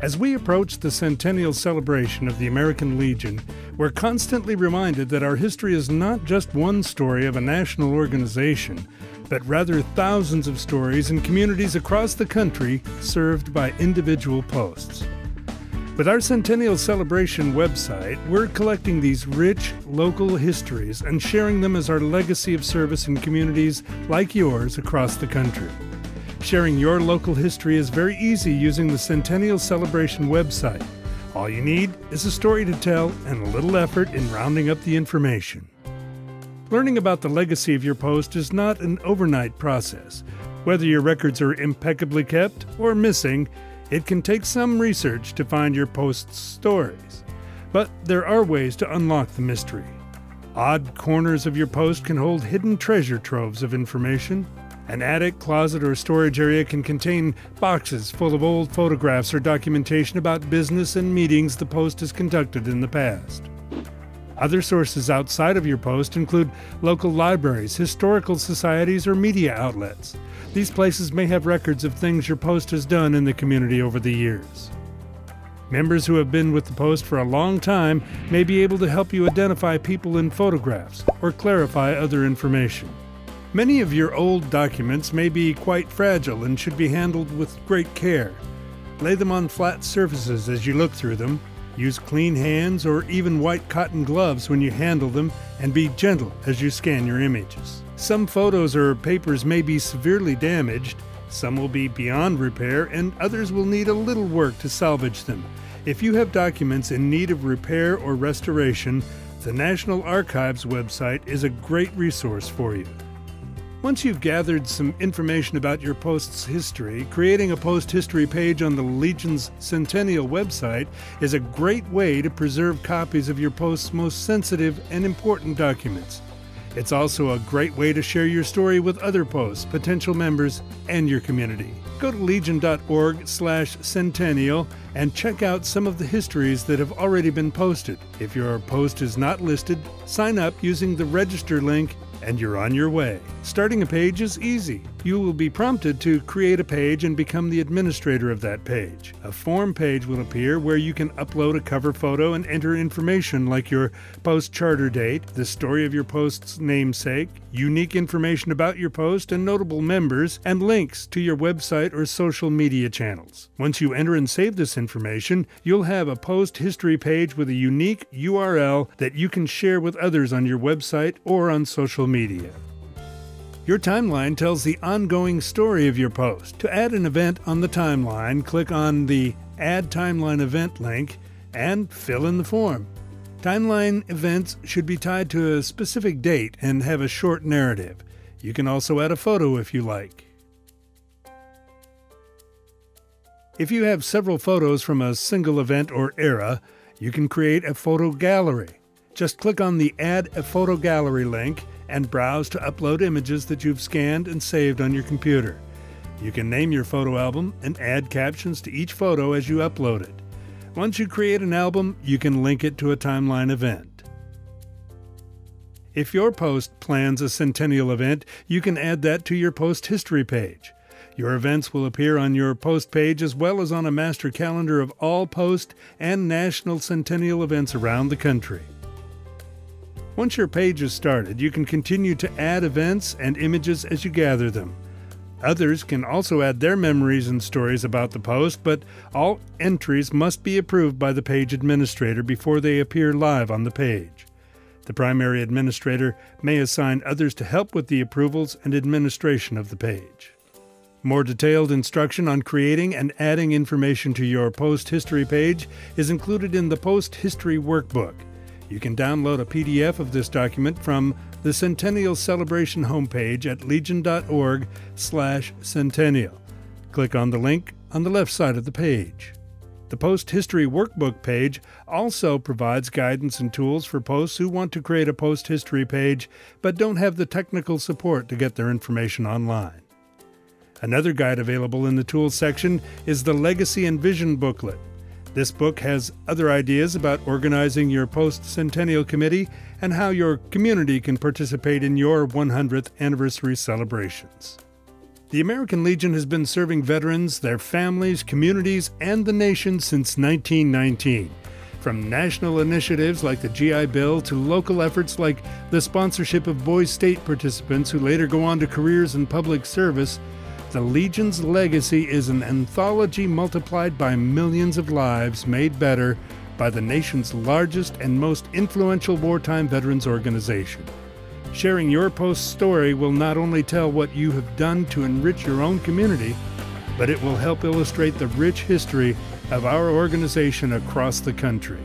As we approach the centennial celebration of the American Legion, we're constantly reminded that our history is not just one story of a national organization, but rather thousands of stories in communities across the country served by individual posts. With our Centennial Celebration website, we're collecting these rich local histories and sharing them as our legacy of service in communities like yours across the country. Sharing your local history is very easy using the Centennial Celebration website. All you need is a story to tell and a little effort in rounding up the information. Learning about the legacy of your post is not an overnight process. Whether your records are impeccably kept or missing, it can take some research to find your post's stories. But there are ways to unlock the mystery. Odd corners of your post can hold hidden treasure troves of information. An attic, closet, or storage area can contain boxes full of old photographs or documentation about business and meetings the post has conducted in the past. Other sources outside of your post include local libraries, historical societies, or media outlets. These places may have records of things your post has done in the community over the years. Members who have been with the post for a long time may be able to help you identify people in photographs or clarify other information. Many of your old documents may be quite fragile and should be handled with great care. Lay them on flat surfaces as you look through them. Use clean hands or even white cotton gloves when you handle them, and be gentle as you scan your images. Some photos or papers may be severely damaged, some will be beyond repair, and others will need a little work to salvage them. If you have documents in need of repair or restoration, the National Archives website is a great resource for you. Once you've gathered some information about your post's history, creating a post history page on the Legion's Centennial website is a great way to preserve copies of your post's most sensitive and important documents. It's also a great way to share your story with other posts, potential members, and your community. Go to legion.org/centennial and check out some of the histories that have already been posted. If your post is not listed, sign up using the register link and you're on your way. Starting a page is easy. You will be prompted to create a page and become the administrator of that page. A form page will appear where you can upload a cover photo and enter information like your post charter date, the story of your post's namesake, unique information about your post and notable members, and links to your website or social media channels. Once you enter and save this information, you'll have a post history page with a unique URL that you can share with others on your website or on social media. Your timeline tells the ongoing story of your post. To add an event on the timeline, click on the Add Timeline Event link and fill in the form. Timeline events should be tied to a specific date and have a short narrative. You can also add a photo if you like. If you have several photos from a single event or era, you can create a photo gallery. Just click on the Add a Photo Gallery link and browse to upload images that you've scanned and saved on your computer. You can name your photo album and add captions to each photo as you upload it. Once you create an album, you can link it to a timeline event. If your post plans a centennial event, you can add that to your post history page. Your events will appear on your post page as well as on a master calendar of all post and national centennial events around the country. Once your page is started, you can continue to add events and images as you gather them. Others can also add their memories and stories about the post, but all entries must be approved by the page administrator before they appear live on the page. The primary administrator may assign others to help with the approvals and administration of the page. More detailed instruction on creating and adding information to your post history page is included in the Post History Workbook. You can download a PDF of this document from the Centennial Celebration homepage at legion.org/centennial. Click on the link on the left side of the page. The Post History Workbook page also provides guidance and tools for posts who want to create a post history page but don't have the technical support to get their information online. Another guide available in the Tools section is the Legacy and Vision booklet. This book has other ideas about organizing your post-centennial committee and how your community can participate in your 100th anniversary celebrations. The American Legion has been serving veterans, their families, communities, and the nation since 1919. From national initiatives like the GI Bill to local efforts like the sponsorship of Boys State participants who later go on to careers in public service, the Legion's legacy is an anthology multiplied by millions of lives made better by the nation's largest and most influential wartime veterans organization. Sharing your post's story will not only tell what you have done to enrich your own community, but it will help illustrate the rich history of our organization across the country.